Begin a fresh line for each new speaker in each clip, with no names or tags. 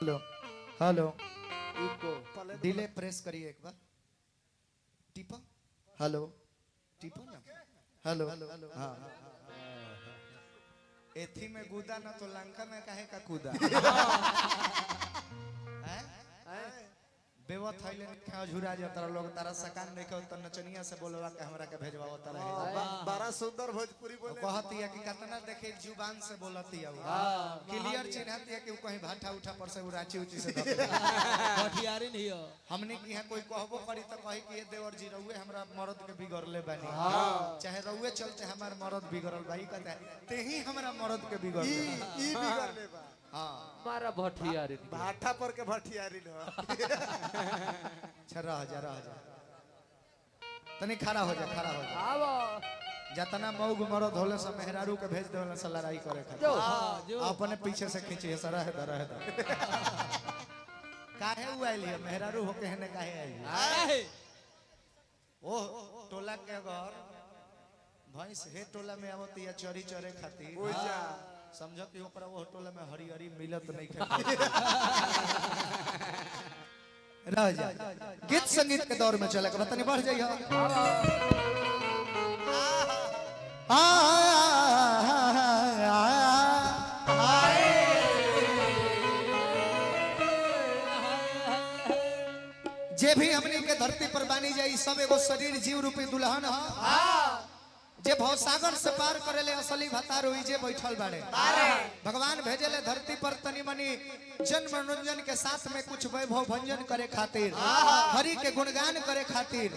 Hello hello delay press करिए एक बार टिपा हेलो टिपा ना हेलो हाँ एथी में गुदा ना तो लंका में काहे का कूदा बेवा थाईलैंड खा झुरा जाता लोग तारा सकान नहीं के त नचनिया से बोलवा के हमरा के भेजवाओ तारा है
बड़ा सुंदर भोजपुरी बोले
कहती है कि कितना देखे जुबान से बोलती है क्लियर चिन्हती है कि कहीं भाठा उठा पर से रांची उची से
हथियारी नहीं हो
हमने की यहाँ कोई कहबो करी तो कही कि ये देवर जी रहुए हमरा मर्द के बिगड़ले बानी चाहे रहुए चलते हमार मर्द बिगड़ल भाई कहता है ते ही हमरा मर्द के बिगड़ले
ई बिगड़ले बा
हां
मारा भठियारी
भाठा पर के भठियारी न
रह जा तनी खड़ा हो जा
आवो
जतना मौग मरद होले सब मेहरारू के भेज देवला से लड़ाई करे खातिर अपने पीछे से खींचे सरा है काहे हुआइल है मेहरारू होके हने काहे आई ओ टोला के घर भैंस हे टोला में आवत या चरी चरे खातिर
ओजा
समझो कि ओकरा वो टोला में हरी हरी मिलत नहीं खाए रह जा गीत संगीत के दौर में चले के तनी बढ़ जाइए जे भी हमनी के धरती पर बानी जाई सब एगो शरीर जीव रूपी दुल्हन ह जे भवसागर से पार करेले असली भतार होई जे बैठल बाड़े भगवान भेजेले धरती पर तनी मनी जन मनोरंजन के साथ में कुछ वैभव भंजन करे खातिर हरि के गुणगान करे खातिर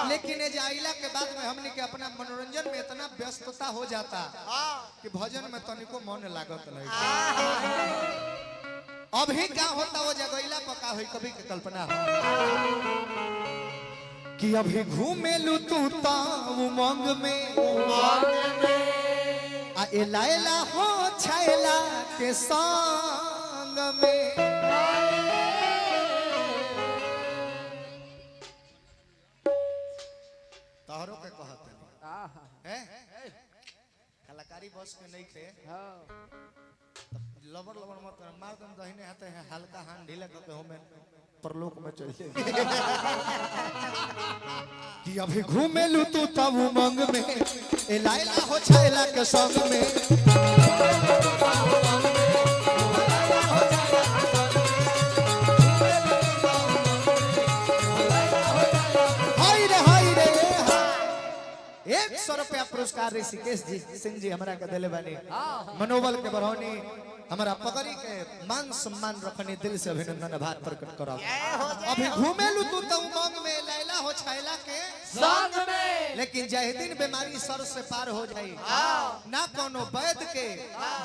लेकिन ये आइला के बाद में हमनी के अपना मनोरंजन में इतना व्यस्तता हो जाता कि भजन में तनिको मन लागत नहीं अभी क्या होता वो जगैला पका हुई कभी के कल्पना हो कि अभी घूमेलू तू उमंग में आ एलाइला हो छैला के संग में तोहरो के कहत है कलाकारी बस के नहीं थे लबर लबर मत मार दम दहिने हाथे है हल्का हाथ ढीला करके होमे परलोक में चल जाए कि अभी घूमेलू तू तब उमंग में ए लाइला हो छैला के संग में हाय रे 100 रुपया पुरस्कार ऋषिकेश जी सिंह जी हमरा के दिले बानी मनोबल के बढ़ौनी हमारा पगड़ी के मान सम्मान रखने दिल से अभिनंदन आभार प्रकट करा अभी घूमेलू तू तो उमंग में लैला हो छैला के
संग में
लेकिन जय दिन बीमारी सर से पार हो जाई ना कोनो वैद्य के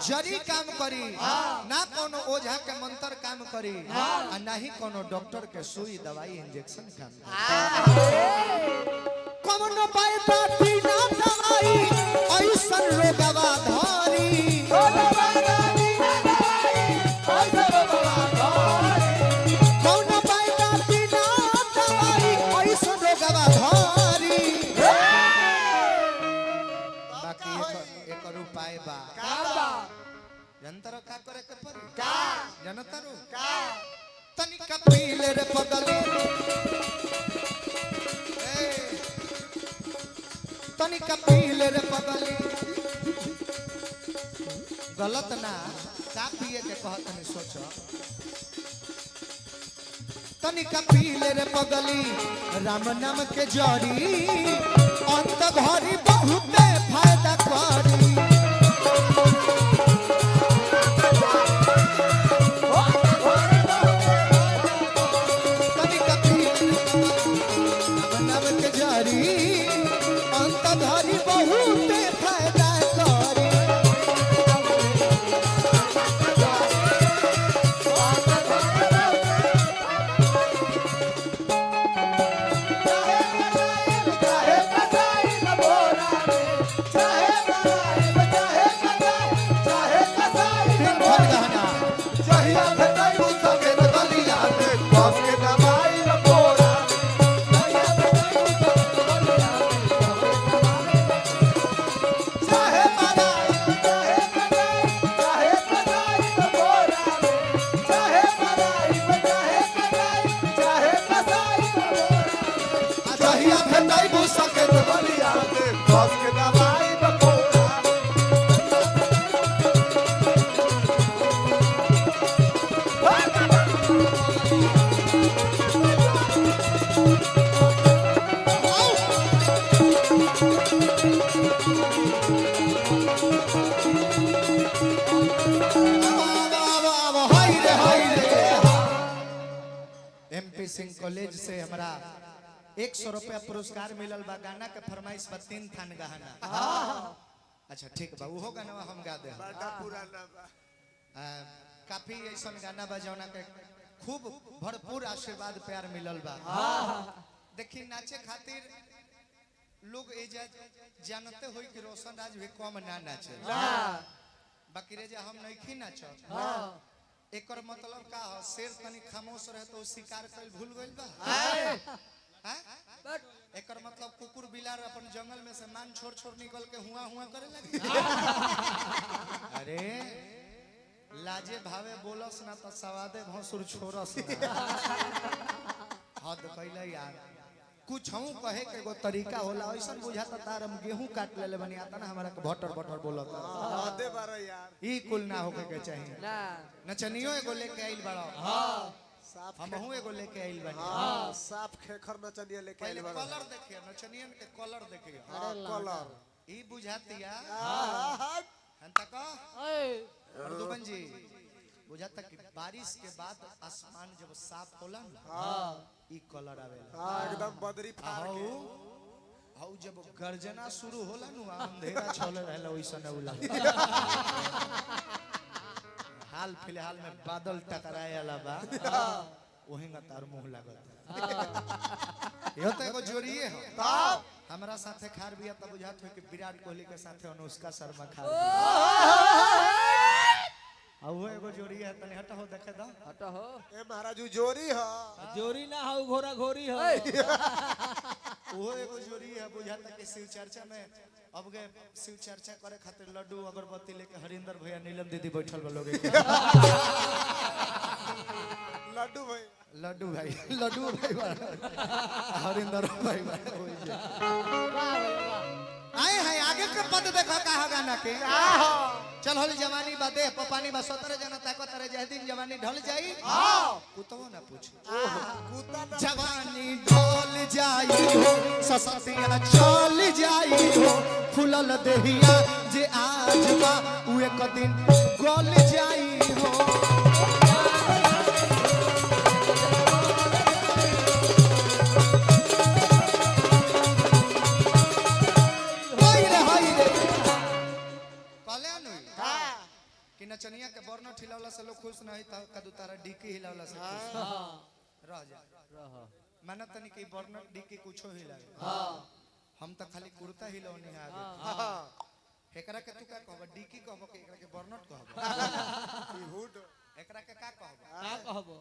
जड़ी काम करी ना कोनो ओझा के मंत्र काम करी आ ना ही कोनो डॉक्टर के सुई दवाई इंजेक्शन काम कोनो वैद्य बिना दवाई ऐसन रोगवा धरी जनतर का करे के परी का जनतरु का तनिका पीले रे पगली तनिका पीले रे पगली गलत ना का पिए के कहत नहीं सोचो तनिका पीले रे पगली राम नाम के जड़ी अंत घरी बहुत फायदा करी
चाहे हंस के दवाई बकोड़ा
MP सिंह कॉलेज से हमरा 100 रुपया पुरस्कार मिलल बा। गाना के फरमाइश बा 3 थान गाना। अच्छा ठीक बा, उहो गाना हम गा दे।
बड़ा पुराना बा।
काफी ऐसा गाना बा जौना के खूब भरपूर आशीर्वाद प्यार मिलल बा। देखी नाचे खातिर लोग एजा जानते होई कि रोशन राज भी कम ना नाचे, बाकी रे जे हम नहीं नाचो। एकर मतलब का हो, शेर तनी खामोश रहे तो शिकार कइल भूल गइल बा। एकर मतलब कुकुर बिलार अपन जंगल में से मान छोड़ छोड़ निकल के हुआ हुआ करे लगी। अरे लाजे भावे बोलस ना तो सवादे भौसुर छोरस ना। हद कइले यार, कुछ हूं कहे के एगो तरीका होला। ऐसन बुझाता तार हम गेहूं काट लेले बनी आता ना हमरा के भटर भटर बोलत।
दे बारा यार
ई कुल ना होके के चाहिए ना। नचनियो एगो लेके आइल बड़ा।
साफ
हमहू एगो लेके आइल बनी।
साफ खेखर नचनिया लेके
पहले
आइल बारा।
कलर देखिए, नचनियन के कलर देखिए।
कलर
ई बुझातिया
हां
हंता का अर्दुबन जी बुझाता कि बारिश के बाद आसमान जब साफ होला ना, ई कलर आवेला।
एकदम बदरी फाड़ के
हाउ जब गर्जना शुरू होला नु, अंधेरा छले रहला ओइसन उला। हाल फिलहाल में बादल टकरायला बा, ओहिंगा तार मुंह लागत। यो तो एगो जोड़िए हो। तब हमरा साथे खार बिया त बुझात हो कि विराट कोहली के साथे अनुष्का शर्मा खार। आ वो एगो जोड़ी है, तनी हटा हो देखे दो।
हटा हो
ए महाराज जोरी ह
जोरी ना हो, घोड़ा घोरी हो।
वो एगो जोड़ी है, बुझाता कि शिव चर्चा में अब गए शिव चर्चा करे खातिर लड्डू अगरबत्ती लेके हरिंदर भैया नीलम दीदी बैठल बा लोग।
लड्डू भाई
लड्डू भाई हरिंदर भाई आए हैं। आगे के पद देखो का गाना के। चल होली जवानी बा देह पानी बा सतरे जना ताकत रे जह दिन जवानी ढल जाई। कुतवो ना पूछ
कुत्ता ना
जवानी ढल जाई हो, ससतिया चल जाई हो, फुलल देहिया जे आज बा उ एक दिन गल जाई हो। कि नचनिया के बर्न ठिलावला से लोग खुश नहीं था, कदू तारा डीकी हिलावला से खुश रह जा। माना तनी कि बर्न डीकी कुछो हिलावे। हम त खाली कुर्ता हिलौनी है आगे। एकरा के तू का कहब, डीकी कहब कि एकरा के बर्नट कहब?
हुड
एकरा के का कहब?
का कहबो?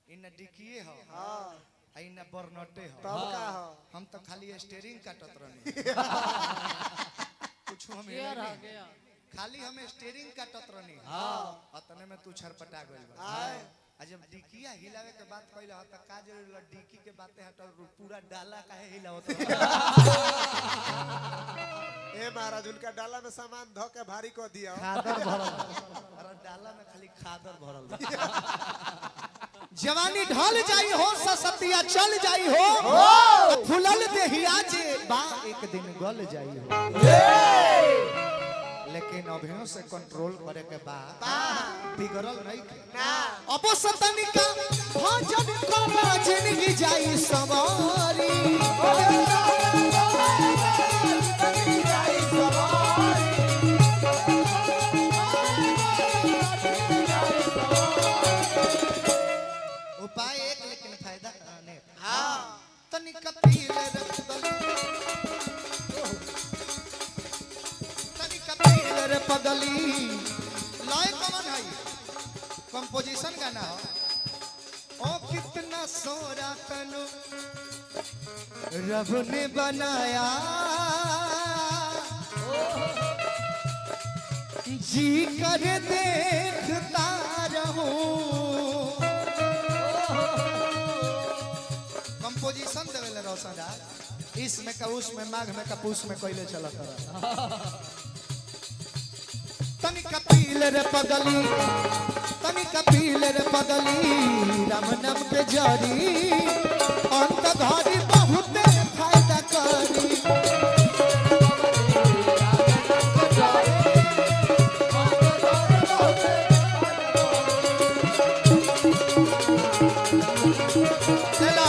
इन डीकीए हो आ इन बर्नटे हो।
तब का ह
हम त खाली स्टीयरिंग काटत रहनी। कुछ हम
शेर आ गया।
खाली हम स्टीयरिंग काटत रहनी। अतने में तू छरपटा गइल बा। आ जब डिकिया हिलावे के बात कइला त का जरूर डिकी के बातें हट पूरा डाला काहे हिलावत।
ए महाराज उनका डाला में सामान धो के भारी को दिया।
खादर भरल। अरे डाला में खाली खादर भरल। जवानी ढल जाई हो, ससतिया चल जाई हो, फुलल देहिया जे बा एक दिन गल जाई हो। लेकिन अभियों से कंट्रोल करे के बाद बिगड़ल नहीं ना। अब सतनिका भजन करा जिंदगी जाई सवारी। उपाय एक लेकिन फायदा अनेक। तनिका पीले रखदली रे पगली। लय कौन है? कंपोजिशन गाना हो। ओ कितना सोरा तनु रब ने बनाया, जी कर देखता रहूं। कंपोजिशन देवेले रोशन राज। इसमें का उसमें माघ में का पूस में कोयले चलत रहा तनी कपील रे पगली तनी कपील रे पगली राम नाम के जरी अंत घड़ी बहुते फायदा करी चलो